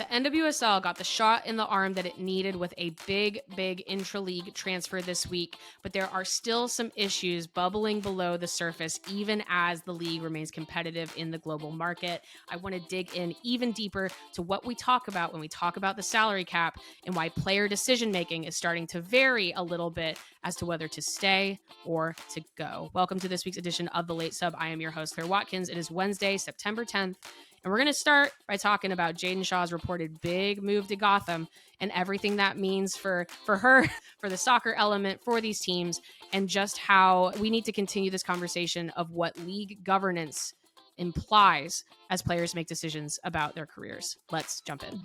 The NWSL got the shot in the arm that it needed with a big intra-league transfer this week, but there are still some issues bubbling below the surface, even as the league remains competitive in the global market. I want to dig in even deeper to what we talk about when we talk about the salary cap and why player decision-making is starting to vary a little bit as to whether to stay or to go. Welcome to this week's edition of The Late Sub. I am your host, Claire Watkins. It is Wednesday, September 10th. And we're going to start by talking about Jaedyn Shaw's reported big move to Gotham and everything that means for her, for the soccer element, for these teams, and just how we need to continue this conversation of what league governance implies as players make decisions about their careers. Let's jump in.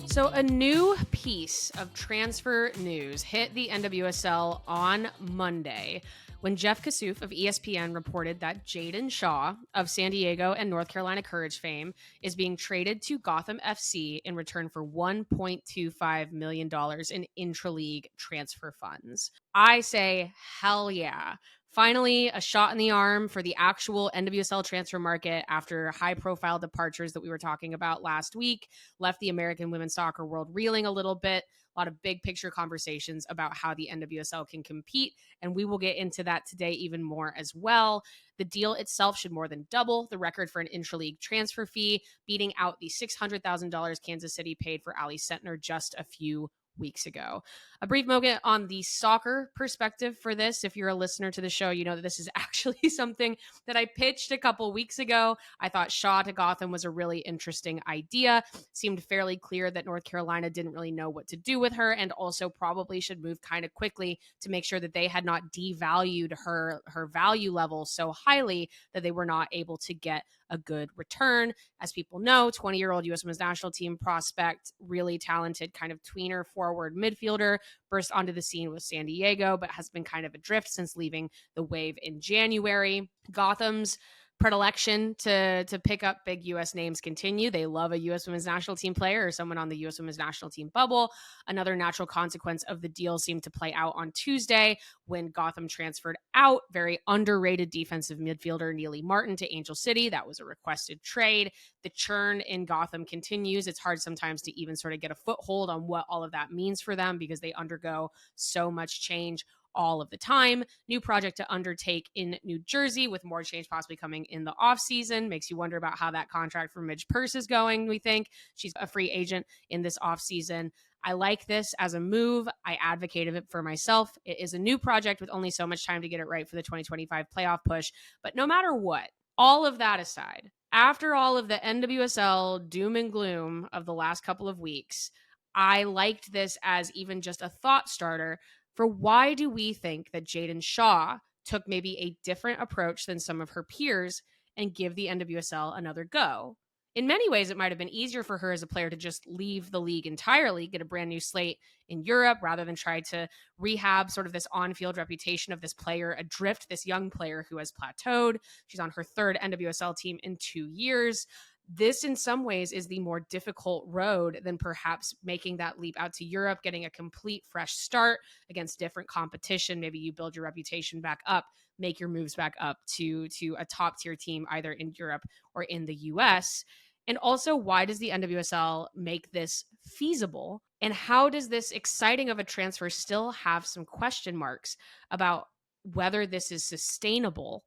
So a new piece of transfer news hit the NWSL on Monday when Jeff Kassouf of ESPN reported that Jaedyn Shaw of San Diego and North Carolina Courage fame is being traded to Gotham FC in return for $1.25 million in intra-league transfer funds. I say, hell yeah. Finally, a shot in the arm for the actual NWSL transfer market after high-profile departures that we were talking about last week left the American women's soccer world reeling a little bit. A lot of big picture conversations about how the NWSL can compete, and we will get into that today even more as well. The deal itself should more than double the record for an intra-league transfer fee, beating out the $600,000 Kansas City paid for Ali Sentner just a few weeks ago. A brief moment on the soccer perspective for this. If you're a listener to the show, you know that this is actually something that I pitched a couple weeks ago. I thought Shaw to Gotham was a really interesting idea. Seemed fairly clear that North Carolina didn't really know what to do with her, and also probably should move kind of quickly to make sure that they had not devalued her value level so highly that they were not able to get a good return. As people know, 20-year-old U.S. Women's National Team prospect, really talented kind of tweener forward midfielder, burst onto the scene with San Diego, but has been kind of adrift since leaving the Wave in January. Gotham's predilection to pick up big U.S. names continue. They love a U.S. Women's National Team player or someone on the U.S. Women's National Team bubble. Another natural consequence of the deal seemed to play out on Tuesday when Gotham transferred out very underrated defensive midfielder Neely Martin to Angel City. That was a requested trade. The churn in Gotham continues. It's hard sometimes to even sort of get a foothold on what all of that means for them because they undergo so much change all of the time. New project to undertake in New Jersey with more change possibly coming in the offseason. Makes you wonder about how that contract for Midge Purse is going, we think. She's a free agent in this offseason. I like this as a move. I advocated it for myself. It is a new project with only so much time to get it right for the 2025 playoff push. But no matter what, all of that aside, after all of the NWSL doom and gloom of the last couple of weeks, I liked this as even just a thought starter for why do we think that Jaedyn Shaw took maybe a different approach than some of her peers and give the NWSL another go. In many ways, it might have been easier for her as a player to just leave the league entirely, get a brand new slate in Europe, rather than try to rehab sort of this on-field reputation of this player adrift, this young player who has plateaued. She's on her third NWSL team in 2 years. This, in some ways, is the more difficult road than perhaps making that leap out to Europe, getting a complete fresh start against different competition. Maybe you build your reputation back up, make your moves back up to a top-tier team either in Europe or in the US. And also, why does the NWSL make this feasible? And how does this exciting of a transfer still have some question marks about whether this is sustainable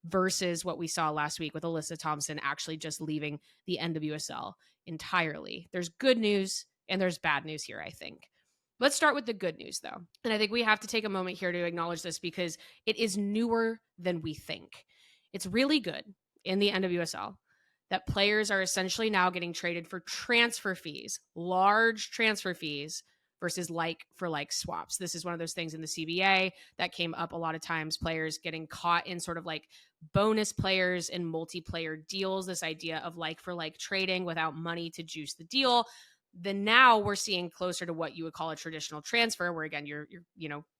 versus what we saw last week with Alyssa Thompson actually just leaving the NWSL entirely? There's good news and there's bad news here, I think. Let's start with the good news, though. And I think we have to take a moment here to acknowledge this because it is newer than we think. It's really good in the NWSL that players are essentially now getting traded for transfer fees, large transfer fees, versus like for like swaps. This is one of those things in the CBA that came up a lot of times, players getting caught in sort of like bonus players and multiplayer deals, this idea of like for like trading without money to juice the deal. Then now we're seeing closer to what you would call a traditional transfer, where again, you're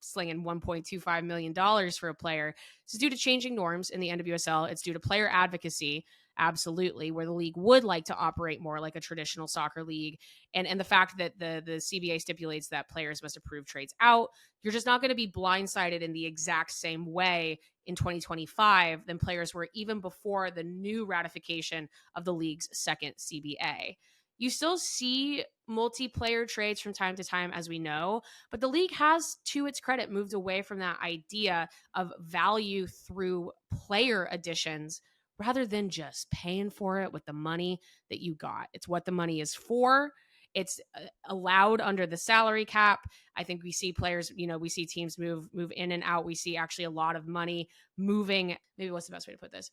slinging $1.25 million for a player. This is due to changing norms in the NWSL. It's due to player advocacy absolutely, where the league would like to operate more like a traditional soccer league. And the fact that the CBA stipulates that players must approve trades out, you're just not going to be blindsided in the exact same way in 2025 than players were even before the new ratification of the league's second CBA. You still see multiplayer trades from time to time, as we know, but the league has, to its credit, moved away from that idea of value through player additions rather than just paying for it with the money that you got. It's what the money is for. It's allowed under the salary cap. I think we see players, we see teams move in and out. We see actually a lot of money moving. Maybe what's the best way to put this?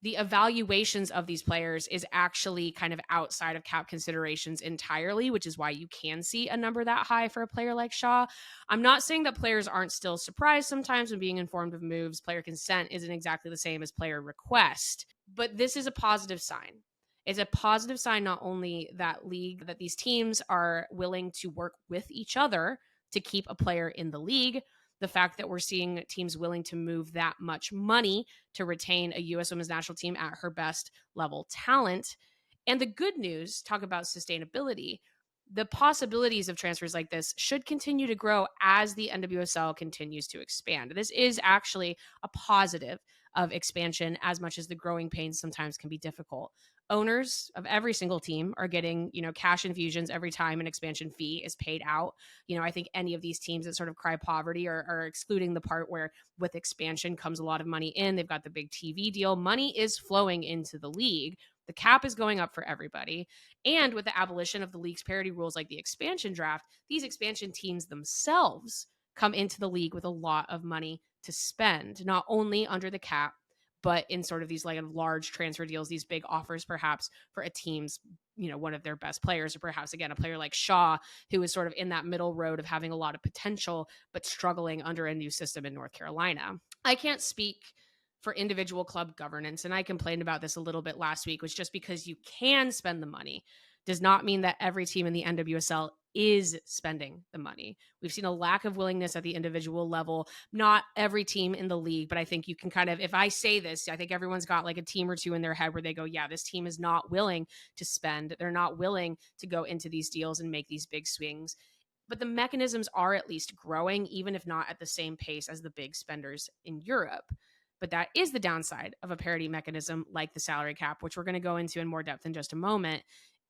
The evaluations of these players is actually kind of outside of cap considerations entirely, which is why you can see a number that high for a player like Shaw. I'm not saying that players aren't still surprised sometimes when being informed of moves. Player consent isn't exactly the same as player request, but this is a positive sign. It's a positive sign not only that these teams are willing to work with each other to keep a player in the league, the fact that we're seeing teams willing to move that much money to retain a U.S. women's national team at her best level talent. And the good news, talk about sustainability, the possibilities of transfers like this should continue to grow as the NWSL continues to expand. This is actually a positive of expansion, as much as the growing pains sometimes can be difficult. Owners of every single team are getting, cash infusions every time an expansion fee is paid out. I think any of these teams that sort of cry poverty are excluding the part where with expansion comes a lot of money in. They've got the big TV deal. Money is flowing into the league. The cap is going up for everybody. And with the abolition of the league's parity rules like the expansion draft, these expansion teams themselves come into the league with a lot of money to spend, not only under the cap, but in sort of these like large transfer deals, these big offers perhaps for a team's, one of their best players, or perhaps again, a player like Shaw, who is sort of in that middle road of having a lot of potential, but struggling under a new system in North Carolina. I can't speak for individual club governance, and I complained about this a little bit last week, was just because you can spend the money does not mean that every team in the NWSL is spending the money. We've seen a lack of willingness at the individual level. Not every team in the league, but I think you can kind of, if I say this, I think everyone's got like a team or two in their head where they go, yeah, this team is not willing to spend. They're not willing to go into these deals and make these big swings. But the mechanisms are at least growing, even if not at the same pace as the big spenders in Europe. But that is the downside of a parity mechanism like the salary cap, which we're going to go into in more depth in just a moment.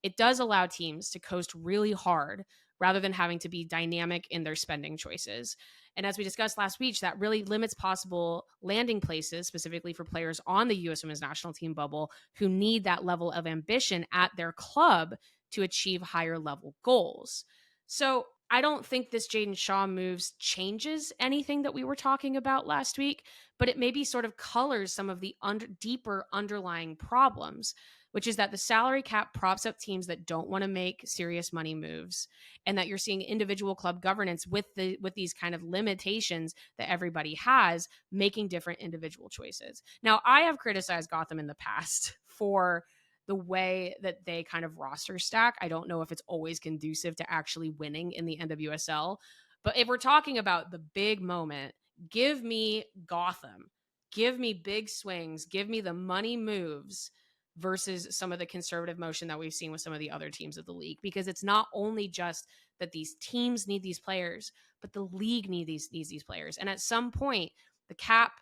It does allow teams to coast really hard rather than having to be dynamic in their spending choices. And as we discussed last week, that really limits possible landing places, specifically for players on the U.S. Women's National Team bubble who need that level of ambition at their club to achieve higher level goals. So I don't think this Jaedyn Shaw moves changes anything that we were talking about last week, but it maybe sort of colors some of the deeper underlying problems, which is that the salary cap props up teams that don't want to make serious money moves, and that you're seeing individual club governance with these kind of limitations that everybody has, making different individual choices. Now, I have criticized Gotham in the past for the way that they kind of roster stack. I don't know if it's always conducive to actually winning in the NWSL, but if we're talking about the big moment, give me Gotham, give me big swings, give me the money moves versus some of the conservative motion that we've seen with some of the other teams of the league. Because it's not only just that these teams need these players, but the league needs these players. And at some point, the cap,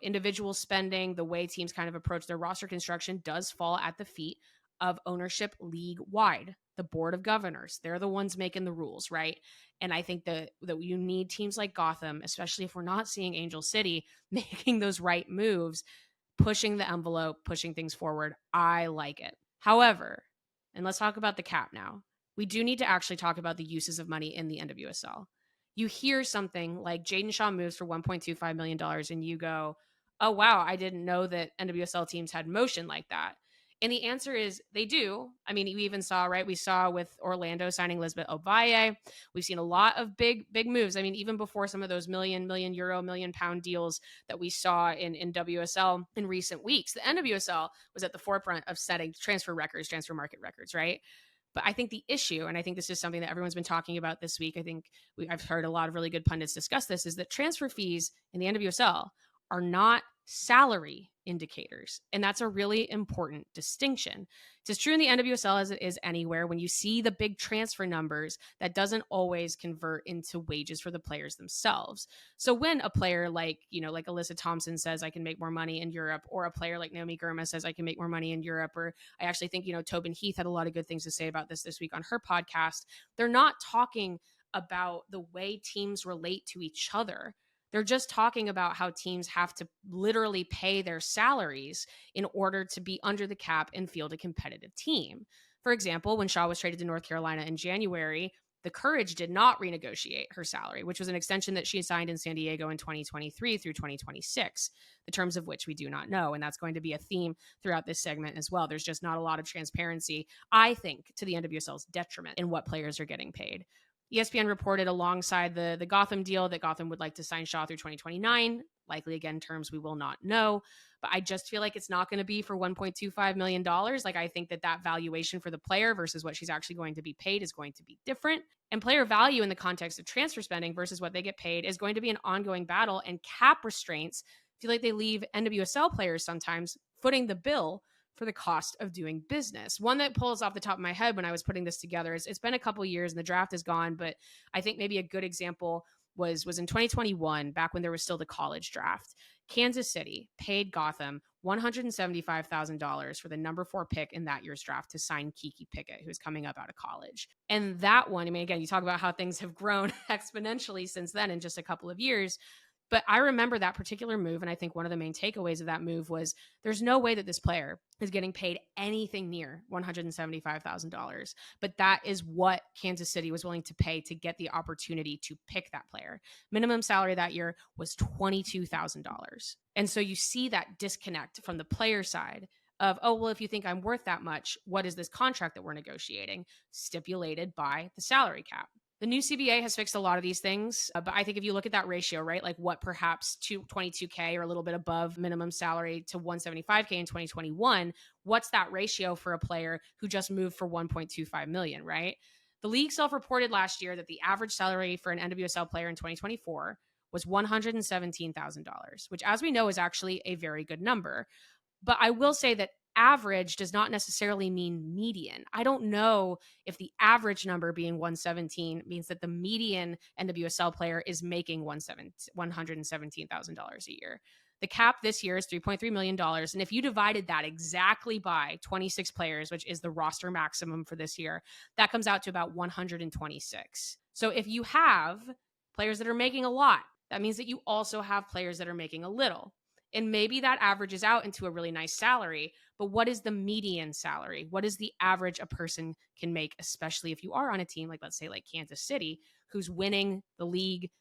individual spending, the way teams kind of approach their roster construction does fall at the feet of ownership league wide, the board of governors. They're the ones making the rules, right? And I think that you need teams like Gotham, especially if we're not seeing Angel City making those right moves, pushing the envelope, pushing things forward. I like it. However, and let's talk about the cap now. We do need to actually talk about the uses of money in the NWSL. You hear something like Jaden Shaw moves for $1.25 million and you go, oh, wow, I didn't know that NWSL teams had motion like that. And the answer is they do. I mean, we even saw, right? We saw with Orlando signing Lisbeth Obaye. We've seen a lot of big moves. I mean, even before some of those million euro, million pound deals that we saw in WSL in recent weeks, the NWSL was at the forefront of setting transfer market records, right? But I think the issue, and I think this is something that everyone's been talking about this week, I've heard a lot of really good pundits discuss this, is that transfer fees in the NWSL are not salary indicators. And that's a really important distinction. It's as true in the NWSL as it is anywhere. When you see the big transfer numbers, that doesn't always convert into wages for the players themselves. So when a player like Alyssa Thompson says, I can make more money in Europe, or a player like Naomi Girma says, I can make more money in Europe, or I actually think, Tobin Heath had a lot of good things to say about this week on her podcast. They're not talking about the way teams relate to each other. They're just talking about how teams have to literally pay their salaries in order to be under the cap and field a competitive team. For example, when Shaw was traded to North Carolina in January, the Courage did not renegotiate her salary, which was an extension that she signed in San Diego in 2023 through 2026, the terms of which we do not know. And that's going to be a theme throughout this segment as well. There's just not a lot of transparency, I think, to the NWSL's detriment in what players are getting paid. ESPN reported alongside the Gotham deal that Gotham would like to sign Shaw through 2029, likely again terms we will not know. But I just feel like it's not going to be for $1.25 million. Like, I think that valuation for the player versus what she's actually going to be paid is going to be different. And player value in the context of transfer spending versus what they get paid is going to be an ongoing battle. And cap restraints feel like they leave NWSL players sometimes footing the bill for the cost of doing business. One that pulls off the top of my head when I was putting this together is, it's been a couple years and the draft is gone, but I think maybe a good example was in 2021, back when there was still the college draft. Kansas City paid Gotham $175,000 for the number 4 pick in that year's draft to sign Kiki Pickett, who's coming up out of college. And that one, I mean, again, you talk about how things have grown exponentially since then in just a couple of years. But I remember that particular move, and I think one of the main takeaways of that move was there's no way that this player is getting paid anything near $175,000. But that is what Kansas City was willing to pay to get the opportunity to pick that player. Minimum salary that year was $22,000. And so you see that disconnect from the player side of, oh, well, if you think I'm worth that much, what is this contract that we're negotiating? Stipulated by the salary cap. The new CBA has fixed a lot of these things, but I think if you look at that ratio, right, like what perhaps 22K or a little bit above minimum salary to 175K in 2021, what's that ratio for a player who just moved for 1.25 million, right? The league self-reported last year that the average salary for an NWSL player in 2024 was $117,000, which, as we know, is actually a very good number. But I will say that average does not necessarily mean median. I don't know if the average number being 117 means that the median NWSL player is making $117,000 a year. The cap this year is $3.3 million. And if you divided that exactly by 26 players, which is the roster maximum for this year, that comes out to about 126. So if you have players that are making a lot, that means that you also have players that are making a little. And maybe that averages out into a really nice salary, but what is the median salary? What is the average a person can make, especially if you are on a team like, let's say, like Kansas City, who's winning the league,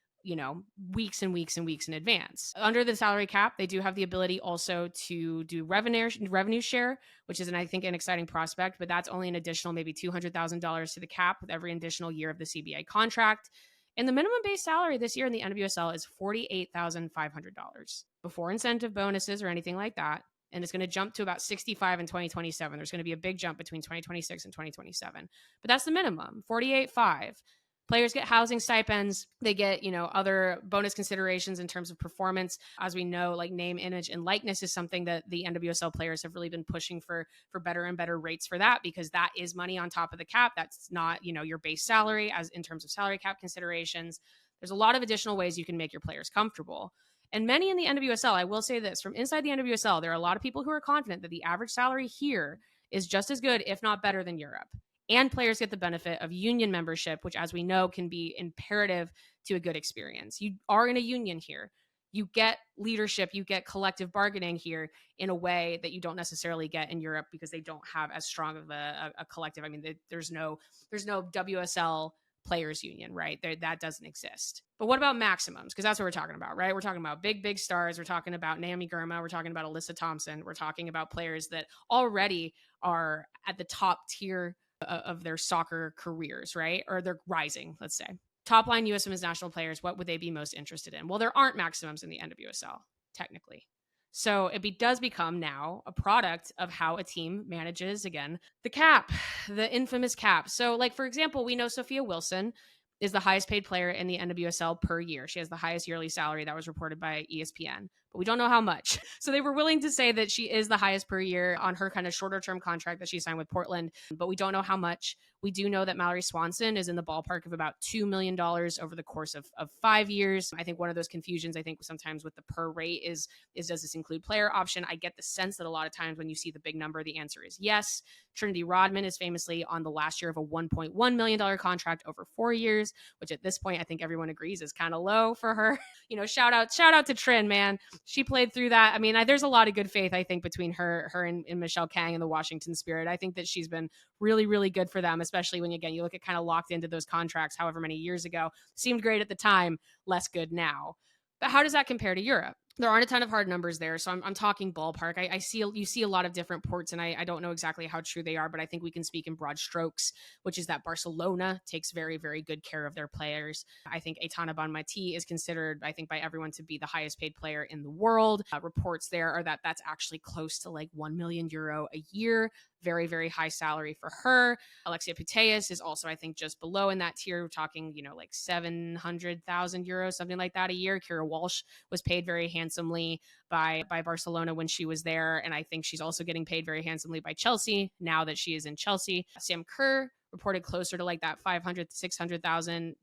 weeks and weeks and weeks in advance? Under the salary cap, they do have the ability also to do revenue share, which is, I think, an exciting prospect, but that's only an additional maybe $200,000 to the cap with every additional year of the CBA contract. And the minimum base salary this year in the NWSL is $48,500 before incentive bonuses or anything like that. And it's going to jump to about 65 in 2027. There's going to be a big jump between 2026 and 2027. But that's the minimum, 48.5. Players get housing stipends. They get, other bonus considerations in terms of performance. As we know, like name, image, and likeness is something that the NWSL players have really been pushing for better and better rates for that, because that is money on top of the cap. That's not, your base salary as in terms of salary cap considerations. There's a lot of additional ways you can make your players comfortable. And many in the NWSL, I will say this, from inside the NWSL, there are a lot of people who are confident that the average salary here is just as good, if not better, than Europe. And players get the benefit of union membership, which, as we know, can be imperative to a good experience. You are in a union here. You get leadership, you get collective bargaining here in a way that you don't necessarily get in Europe, because they don't have as strong of a collective. I mean, there's no WSL players union, right? That doesn't exist. But what about maximums? Because that's what we're talking about, right? We're talking about big stars. We're talking about Naomi Girma. We're talking about Alyssa Thompson. We're talking about players that already are at the top tier of their soccer careers, right? Or they're rising, let's say. Top line US Women's national players, what would they be most interested in? Well, there aren't maximums in the NWSL, technically. So it does become now a product of how a team manages, again, the cap, the infamous cap. So, like, for example, we know Sophia Wilson is the highest paid player in the NWSL per year. She has the highest yearly salary that was reported by ESPN. but we don't know how much. So they were willing to say that she is the highest per year on her kind of shorter term contract that she signed with Portland, but we don't know how much. We do know that Mallory Swanson is in the ballpark of about $2 million over the course of 5 years. I think one of those confusions, I think sometimes with the per rate is does this include player option? I get the sense that a lot of times when you see the big number, the answer is yes. Trinity Rodman is famously on the last year of a $1.1 million contract over 4 years, which at this point, I think everyone agrees is kind of low for her. Shout out to Trin, man. She played through that. I mean, there's a lot of good faith, I think, between her and Michelle Kang and the Washington Spirit. I think that she's been really, really good for them, especially when, again, you look at kind of locked into those contracts however many years ago. Seemed great at the time, less good now. But how does that compare to Europe? There aren't a ton of hard numbers there, so I'm talking ballpark. You see a lot of different ports, and I don't know exactly how true they are, but I think we can speak in broad strokes, which is that Barcelona takes very, very good care of their players. I think Aitana Bonmati is considered, I think, by everyone to be the highest paid player in the world. Reports there are that that's actually close to like €1 million a year. Very, very high salary for her. Alexia Putellas is also, I think, just below in that tier. We're talking, like €700,000, something like that a year. Kira Walsh was paid very handsomely by Barcelona when she was there, and I think she's also getting paid very handsomely by Chelsea now that she is in Chelsea. Sam Kerr reported closer to like that 500 to 600,000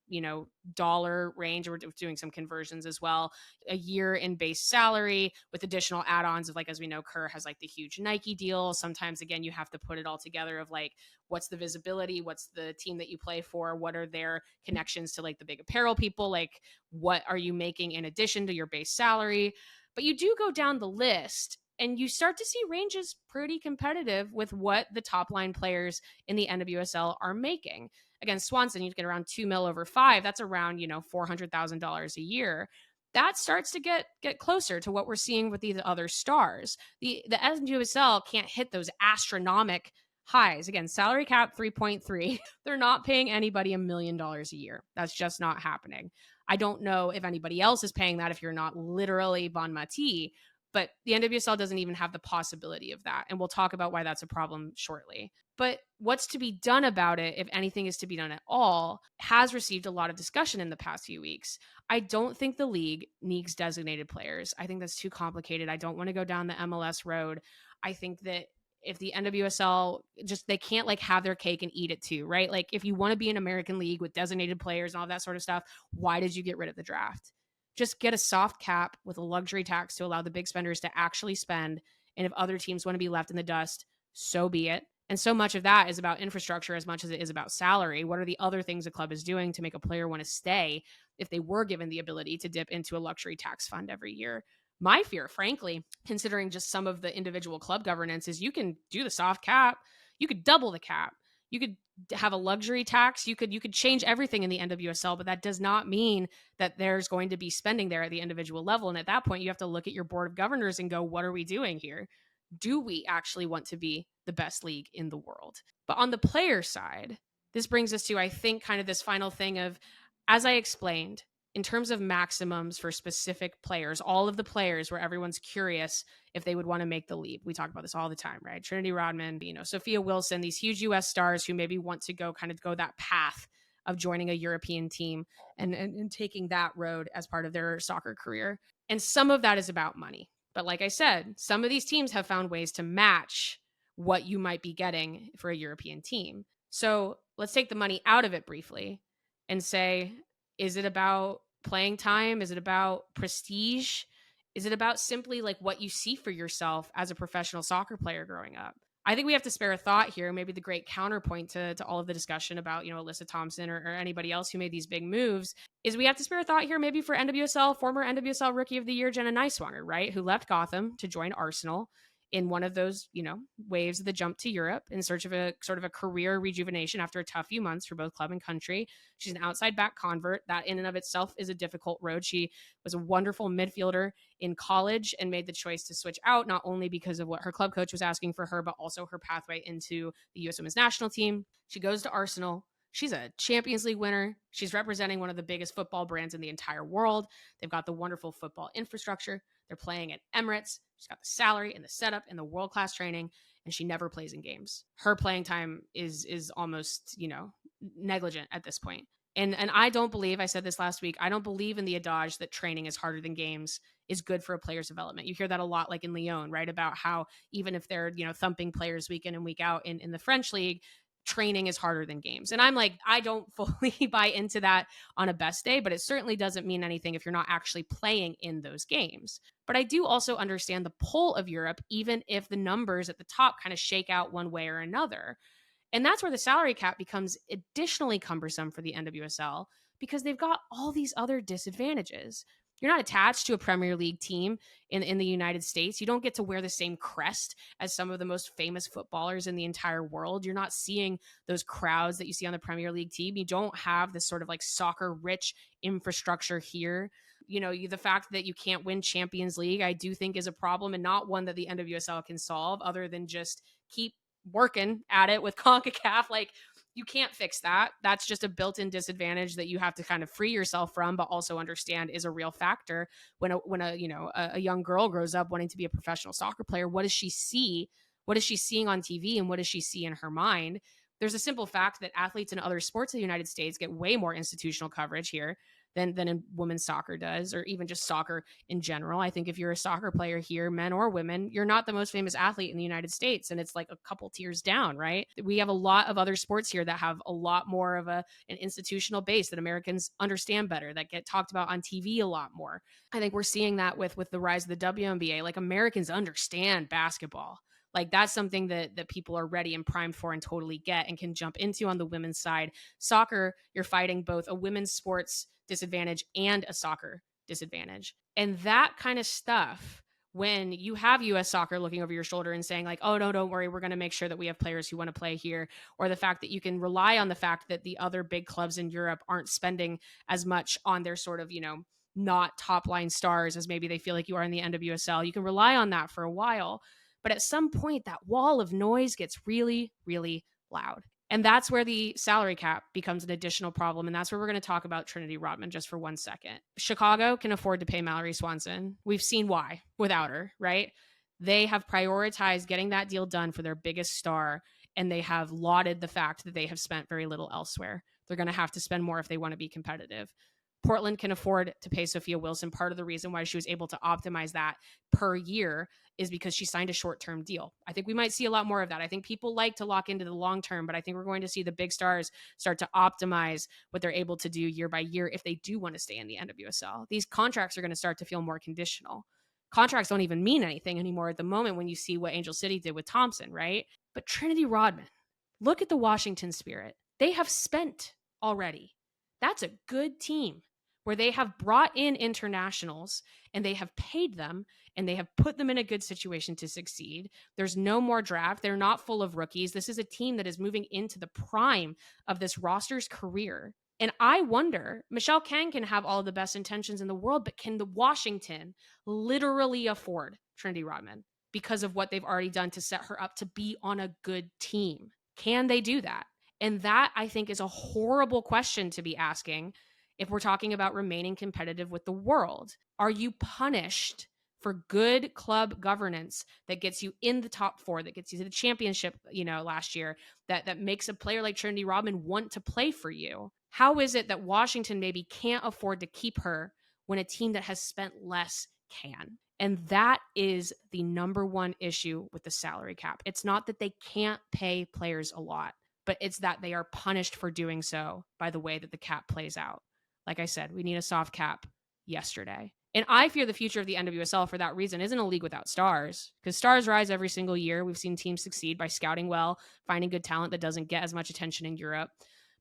dollar range. We're doing some conversions as well, a year in base salary with additional add-ons of, like, as we know, Kerr has like the huge Nike deal. Sometimes, again, you have to put it all together of like, what's the visibility, what's the team that you play for, what are their connections to like the big apparel people, like what are you making in addition to your base salary. But you do go down the list and you start to see ranges pretty competitive with what the top line players in the NWSL are making. Again, Swanson, you get around 2 mil over 5. That's around, $400,000 a year. That starts to get closer to what we're seeing with these other stars. The NWSL can't hit those astronomical highs. Again, salary cap 3.3. They're not paying anybody $1 million a year. That's just not happening. I don't know if anybody else is paying that if you're not literally Bonmati, but the NWSL doesn't even have the possibility of that. And we'll talk about why that's a problem shortly. But what's to be done about it, if anything is to be done at all, has received a lot of discussion in the past few weeks. I don't think the league needs designated players. I think that's too complicated. I don't want to go down the MLS road. I think that if the NWSL they can't like have their cake and eat it too, right? Like, if you want to be an American league with designated players and all that sort of stuff, why did you get rid of the draft? Just get a soft cap with a luxury tax to allow the big spenders to actually spend. And if other teams want to be left in the dust, so be it. And so much of that is about infrastructure as much as it is about salary. What are the other things a club is doing to make a player want to stay if they were given the ability to dip into a luxury tax fund every year? My fear, frankly, considering just some of the individual club governance, is you can do the soft cap, you could double the cap, you could have a luxury tax, you could change everything in the NWSL, but that does not mean that there's going to be spending there at the individual level. And at that point, you have to look at your board of governors and go, what are we doing here? Do we actually want to be the best league in the world? But on the player side, this brings us to, I think, kind of this final thing of, as I explained, in terms of maximums for specific players, all of the players where everyone's curious if they would want to make the leap. We talk about this all the time, right? Trinity Rodman, Sophia Wilson, these huge US stars who maybe want to go that path of joining a European team and taking that road as part of their soccer career. And some of that is about money. But like I said, some of these teams have found ways to match what you might be getting for a European team. So let's take the money out of it briefly and say, is it about playing time? Is it about prestige? Is it about simply like what you see for yourself as a professional soccer player growing up? I think we have to spare a thought here. Maybe the great counterpoint to all of the discussion about, Alyssa Thompson or anybody else who made these big moves is we have to spare a thought here maybe for former NWSL Rookie of the Year, Jenna Neiswanger, right? Who left Gotham to join Arsenal in one of those, waves of the jump to Europe in search of a sort of a career rejuvenation after a tough few months for both club and country. She's an outside back convert. That in and of itself is a difficult road. She was a wonderful midfielder in college and made the choice to switch out, not only because of what her club coach was asking for her, but also her pathway into the U.S. Women's National Team. She goes to Arsenal. She's a Champions League winner. She's representing one of the biggest football brands in the entire world. They've got the wonderful football infrastructure. They're playing at Emirates. She's got the salary and the setup and the world-class training, and she never plays in games. Her playing time is almost, negligent at this point. And I don't believe, I said this last week, I don't believe in the adage that training is harder than games is good for a player's development. You hear that a lot, like in Lyon, right? About how even if they're, thumping players week in and week out in the French league, training is harder than games. And I'm like, I don't fully buy into that on a best day, but it certainly doesn't mean anything if you're not actually playing in those games. But I do also understand the pull of Europe, even if the numbers at the top kind of shake out one way or another. And that's where the salary cap becomes additionally cumbersome for the NWSL because they've got all these other disadvantages. You're not attached to a Premier League team in the United States. You don't get to wear the same crest as some of the most famous footballers in the entire world. You're not seeing those crowds that you see on the Premier League team. You don't have this sort of like soccer rich infrastructure here. The fact that you can't win Champions League, I do think is a problem, and not one that the NWSL can solve other than just keep working at it with CONCACAF. Like, you can't fix that. That's just a built-in disadvantage that you have to kind of free yourself from, but also understand is a real factor when a young girl grows up wanting to be a professional soccer player. What does she see? What is she seeing on TV, and what does she see in her mind? There's a simple fact that athletes in other sports in the United States get way more institutional coverage here than in women's soccer does, or even just soccer in general. I think if you're a soccer player here, men or women, you're not the most famous athlete in the United States, and it's like a couple tiers down, right? We have a lot of other sports here that have a lot more of an institutional base that Americans understand better, that get talked about on TV a lot more. I think we're seeing that with the rise of the WNBA. Like, Americans understand basketball. Like, that's something that people are ready and primed for and totally get and can jump into on the women's side. Soccer, you're fighting both a women's sports disadvantage and a soccer disadvantage. And that kind of stuff, when you have US soccer looking over your shoulder and saying like, oh, no, don't worry, we're going to make sure that we have players who want to play here, or the fact that you can rely on the fact that the other big clubs in Europe aren't spending as much on their sort of, not top line stars as maybe they feel like you are in the NWSL. You can rely on that for a while. But at some point, that wall of noise gets really, really loud. And that's where the salary cap becomes an additional problem. And that's where we're going to talk about Trinity Rodman just for 1 second. Chicago can afford to pay Mallory Swanson. We've seen why without her, right? They have prioritized getting that deal done for their biggest star, and they have lauded the fact that they have spent very little elsewhere. They're going to have to spend more if they want to be competitive. Portland can afford to pay Sophia Wilson. Part of the reason why she was able to optimize that per year is because she signed a short-term deal. I think we might see a lot more of that. I think people like to lock into the long term, but I think we're going to see the big stars start to optimize what they're able to do year by year if they do want to stay in the NWSL. These contracts are going to start to feel more conditional. Contracts don't even mean anything anymore at the moment when you see what Angel City did with Thompson, right? But Trinity Rodman, look at the Washington Spirit. They have spent already. That's a good team where they have brought in internationals and they have paid them and they have put them in a good situation to succeed. There's no more draft. They're not full of rookies. This is a team that is moving into the prime of this roster's career. And I wonder, Michelle Kang can have all the best intentions in the world, but can the Washington literally afford Trinity Rodman because of what they've already done to set her up to be on a good team? Can they do that? And that, I think, is a horrible question to be asking if we're talking about remaining competitive with the world. Are you punished for good club governance that gets you in the top four, that gets you to the championship, last year, that makes a player like Trinity Rodman want to play for you? How is it that Washington maybe can't afford to keep her when a team that has spent less can? And that is the number one issue with the salary cap. It's not that they can't pay players a lot, but it's that they are punished for doing so by the way that the cap plays out. Like I said, we need a soft cap yesterday. And I fear the future of the NWSL for that reason isn't a league without stars, because stars rise every single year. We've seen teams succeed by scouting well, finding good talent that doesn't get as much attention in Europe.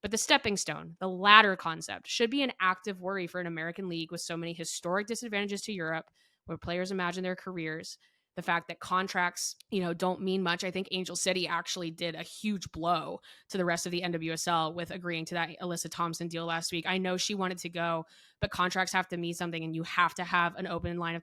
But the stepping stone, the ladder concept, should be an active worry for an American league with so many historic disadvantages to Europe, where players imagine their careers. The fact that contracts, don't mean much. I think Angel City actually did a huge blow to the rest of the NWSL with agreeing to that Alyssa Thompson deal last week. I know she wanted to go, but contracts have to mean something, and you have to have an open line of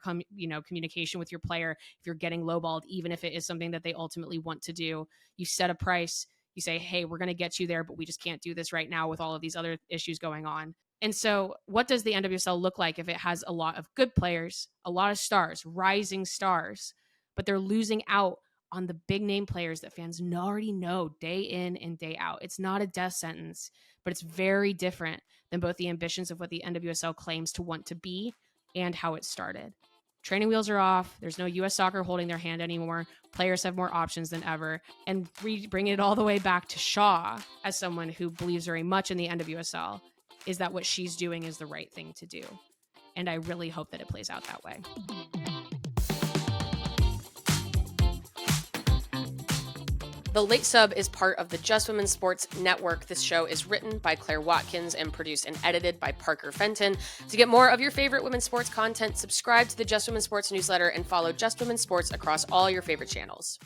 communication with your player if you're getting lowballed, even if it is something that they ultimately want to do. You set a price. You say, hey, we're going to get you there, but we just can't do this right now with all of these other issues going on. And so what does the NWSL look like if it has a lot of good players, a lot of stars, rising stars, but they're losing out on the big name players that fans already know day in and day out. It's not a death sentence, but it's very different than both the ambitions of what the NWSL claims to want to be and how it started. Training wheels are off. There's no U.S. Soccer holding their hand anymore. Players have more options than ever. And bringing it all the way back to Shaw as someone who believes very much in the NWSL, is that what she's doing is the right thing to do. And I really hope that it plays out that way. The Late Sub is part of the Just Women Sports Network. This show is written by Claire Watkins and produced and edited by Parker Fenton. To get more of your favorite women's sports content, subscribe to the Just Women Sports newsletter and follow Just Women Sports across all your favorite channels.